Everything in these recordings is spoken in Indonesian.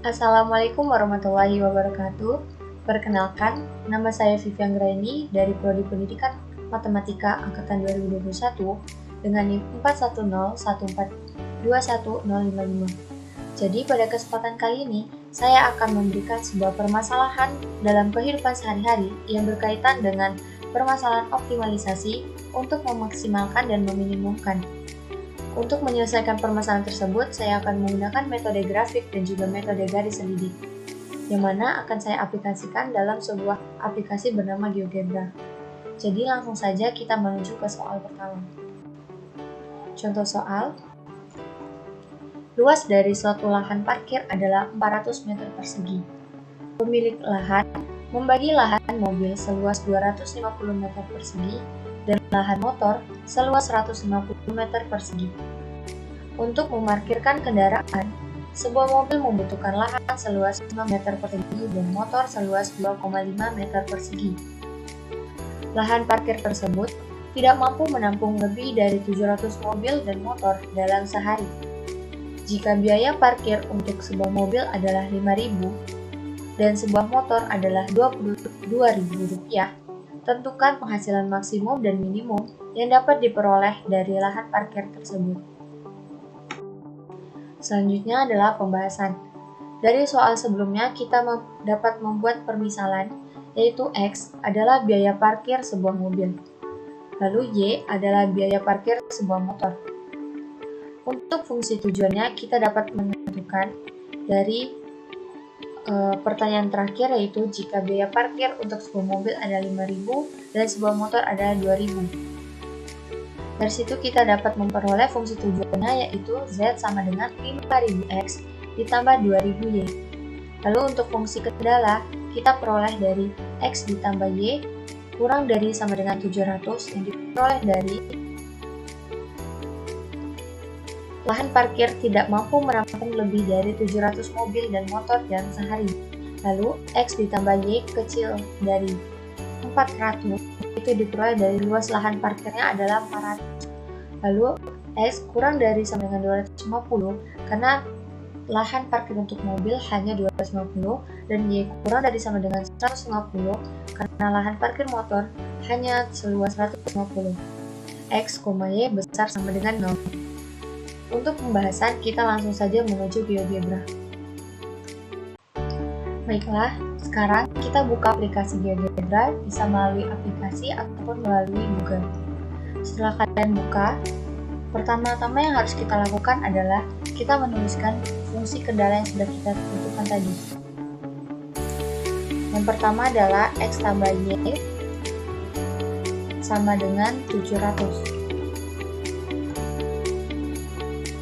Assalamualaikum warahmatullahi wabarakatuh. Perkenalkan, nama saya Vivian Graini dari Prodi Pendidikan Matematika Angkatan 2021 dengan NIM 4101421055. Jadi pada kesempatan kali ini, saya akan memberikan sebuah permasalahan dalam kehidupan sehari-hari yang berkaitan dengan permasalahan optimalisasi untuk memaksimalkan dan meminimumkan. Untuk menyelesaikan permasalahan tersebut, saya akan menggunakan metode grafik dan juga metode garis selidik, yang mana akan saya aplikasikan dalam sebuah aplikasi bernama GeoGebra. Jadi langsung saja kita menuju ke soal pertama. Contoh soal, luas dari suatu lahan parkir adalah 400 meter persegi. Pemilik lahan membagi lahan mobil seluas 250 meter persegi dan lahan motor seluas 150 meter persegi. Untuk memarkirkan kendaraan, sebuah mobil membutuhkan lahan seluas 5 meter persegi dan motor seluas 2,5 meter persegi. Lahan parkir tersebut tidak mampu menampung lebih dari 700 mobil dan motor dalam sehari. Jika biaya parkir untuk sebuah mobil adalah Rp5.000 dan sebuah motor adalah Rp22.000, tentukan penghasilan maksimum dan minimum yang dapat diperoleh dari lahan parkir tersebut. Selanjutnya adalah pembahasan. Dari soal sebelumnya kita dapat membuat permisalan, yaitu X adalah biaya parkir sebuah mobil, lalu Y adalah biaya parkir sebuah motor. Untuk fungsi tujuannya kita dapat menentukan dari pertanyaan terakhir, yaitu jika biaya parkir untuk sebuah mobil adalah Rp5.000 dan sebuah motor adalah Rp2.000. Dari situ kita dapat memperoleh fungsi tujuannya, yaitu Z sama dengan 5.000X ditambah 2.000Y. Lalu untuk fungsi kendala kita peroleh dari X ditambah Y kurang dari sama dengan 700 yang diperoleh dari lahan parkir tidak mampu menampung lebih dari 700 mobil dan motor dalam sehari. Lalu, X ditambah Y kecil dari 400 itu diperoleh dari luas lahan parkirnya adalah 400. Lalu, X kurang dari sama dengan 250 karena lahan parkir untuk mobil hanya 250 dan Y kurang dari sama dengan 150 karena lahan parkir motor hanya seluas 150. X, Y besar sama dengan 0. Untuk pembahasan, kita langsung saja menuju GeoGebra. Baiklah, sekarang kita buka aplikasi GeoGebra, bisa melalui aplikasi ataupun melalui Google. Setelah kalian buka, pertama-tama yang harus kita lakukan adalah kita menuliskan fungsi kendala yang sudah kita tentukan tadi. Yang pertama adalah X tambah Y sama dengan 700.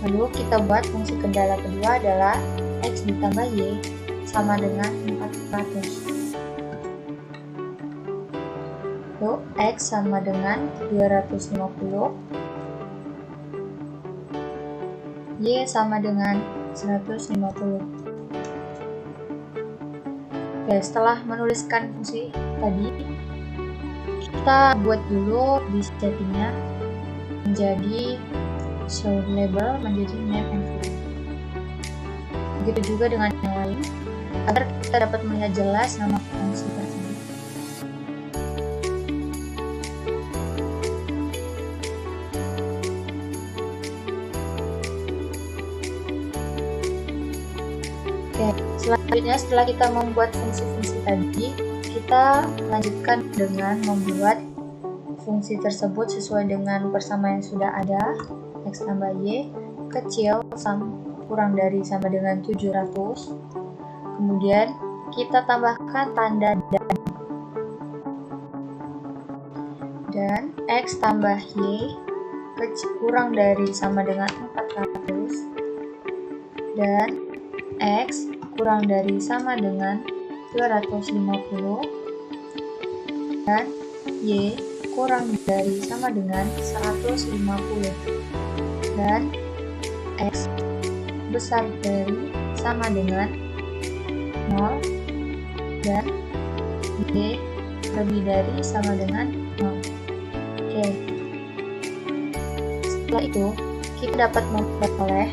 Lalu kita buat fungsi kendala kedua adalah X ditambah Y sama dengan 400. Lalu X sama dengan 250, Y sama dengan 150. Oke, setelah menuliskan fungsi tadi, kita buat dulu di settingnya menjadi show label menjadi name and field. Begitu juga dengan yang lain, agar kita dapat melihat jelas nama fungsi tersebut. Oke, selanjutnya setelah kita membuat fungsi-fungsi tadi, kita lanjutkan dengan membuat fungsi tersebut sesuai dengan persamaan yang sudah ada. X tambah Y kecil kurang dari sama dengan 700. Kemudian kita tambahkan tanda dan X tambah Y kurang dari sama dengan 400 dan X kurang dari sama dengan 250 dan Y kurang dari sama dengan 150 dan X besar dari sama dengan 0 dan Y lebih dari sama dengan 0. Oke. Setelah itu, kita dapat memperoleh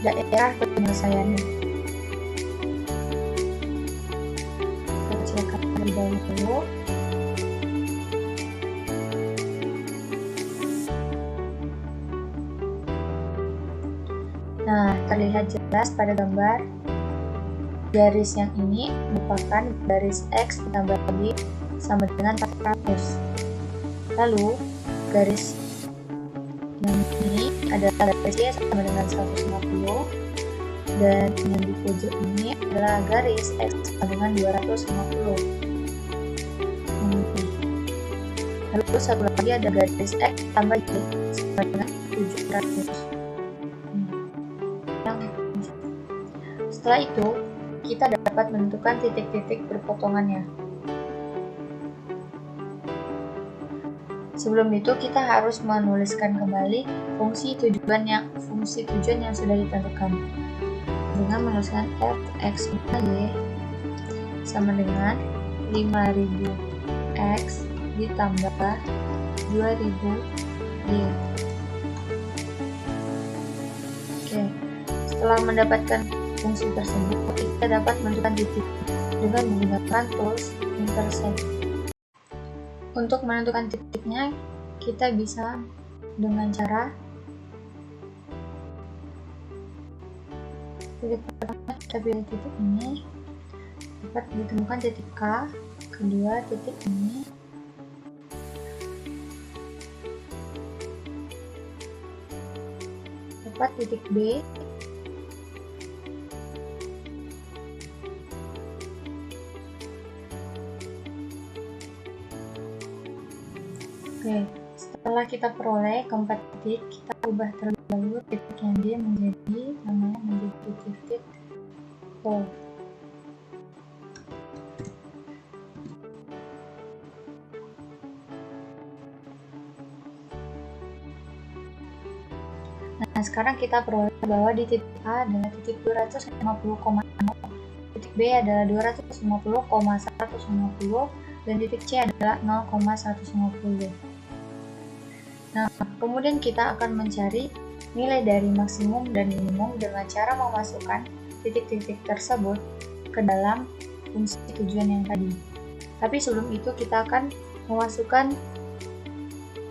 daerah penyelesaiannya. Kita kecilkan terlebih dahulu. Nah, terlihat jelas pada gambar garis yang ini merupakan garis X ditambah Y sama dengan 400. Lalu garis yang ini adalah garis Y sama dengan 150, dan yang di pojok ini adalah garis X sama dengan 250. Lalu satu lagi ada garis X tambah Y sama dengan 700. Setelah itu, kita dapat menentukan titik-titik berpotongannya. Sebelum itu, kita harus menuliskan kembali fungsi tujuan yang sudah ditentukan. Dengan menuliskan f(x) y sama dengan 5000 x ditambah 2000 y. Oke, setelah mendapatkan fungsi tersebut, kita dapat menentukan titik dengan menggunakan tools intersect. Untuk menentukan titiknya, kita bisa dengan cara titik pertama kita pilih titik ini, dapat ditemukan titik K, kedua titik ini, dapat titik B, Oke, setelah kita peroleh keempat titik, kita ubah terlebih dahulu titik yang D menjadi titik O. Nah, sekarang kita peroleh bahwa di titik A adalah titik 250,0, titik B adalah 250,150, dan titik C adalah 0,150. Nah, kemudian kita akan mencari nilai dari maksimum dan minimum dengan cara memasukkan titik-titik tersebut ke dalam fungsi tujuan yang tadi. Tapi sebelum itu kita akan memasukkan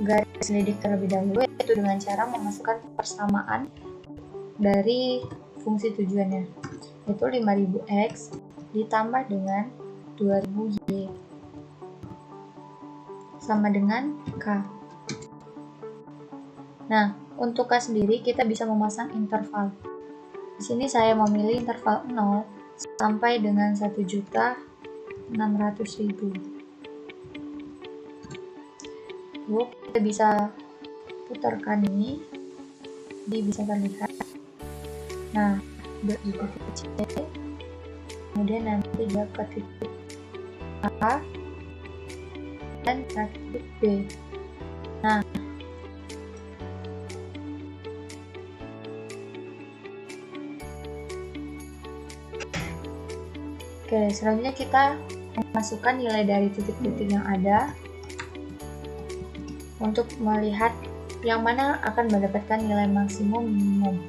garis lidik terlebih dahulu, yaitu dengan cara memasukkan persamaan dari fungsi tujuannya, yaitu 5000x ditambah dengan 2000y sama dengan K. Nah, untuk K sendiri kita bisa memasang interval. Di sini saya memilih interval 0 sampai dengan 1.600.000. Lalu kita bisa putarkan ini, jadi bisa terlihat. Nah, di titik C, kemudian nanti dia ke titik A dan ke titik B. Nah, oke, selanjutnya kita memasukkan nilai dari titik-titik yang ada untuk melihat yang mana akan mendapatkan nilai maksimum minimum.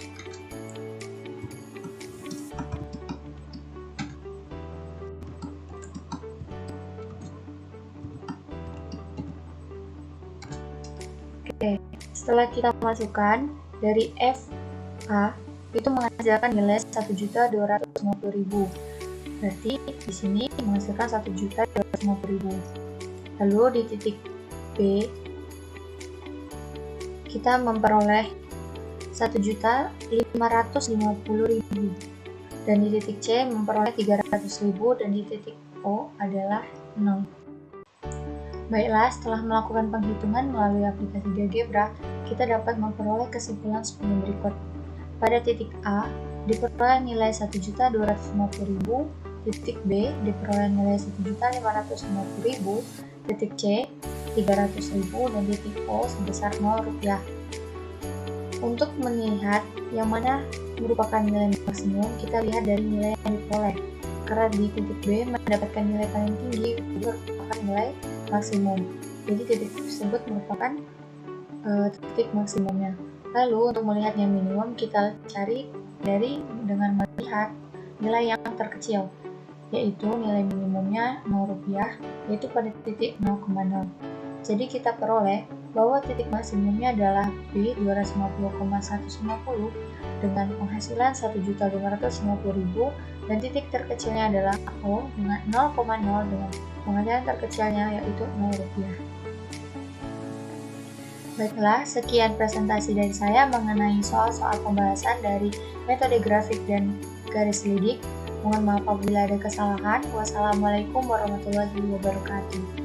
Oke, setelah kita masukkan dari FA itu menghasilkan nilai 1.250.000. Berarti di sini menghasilkan 1.250.000. Lalu di titik B kita memperoleh 1.550.000, dan di titik C memperoleh 300.000, dan di titik O adalah 0. Baiklah, setelah melakukan penghitungan melalui aplikasi GeoGebra, kita dapat memperoleh kesimpulan sebagai berikut. Pada titik A diperoleh nilai 1.250.000, titik B diperoleh nilai 1.550.000, titik C 300.000, dan titik O sebesar 0 rupiah. Untuk melihat yang mana merupakan nilai maksimum, kita lihat dari nilai yang diperoleh. Karena di titik B mendapatkan nilai paling tinggi, itu merupakan nilai maksimum. Jadi titik tersebut merupakan titik maksimumnya. Lalu untuk melihat yang minimum, kita cari dari dengan melihat nilai yang terkecil, yaitu nilai minimumnya Rp0, yaitu pada titik 0,0. Jadi kita peroleh bahwa titik maksimumnya adalah B 250,190 dengan penghasilan Rp1.550.000 dan titik terkecilnya adalah O dengan 0,0 dengan penghasilan terkecilnya yaitu Rp0. Baiklah, sekian presentasi dari saya mengenai soal-soal pembahasan dari metode grafik dan garis lidik. Mohon maaf apabila ada kesalahan. Wassalamualaikum warahmatullahi wabarakatuh.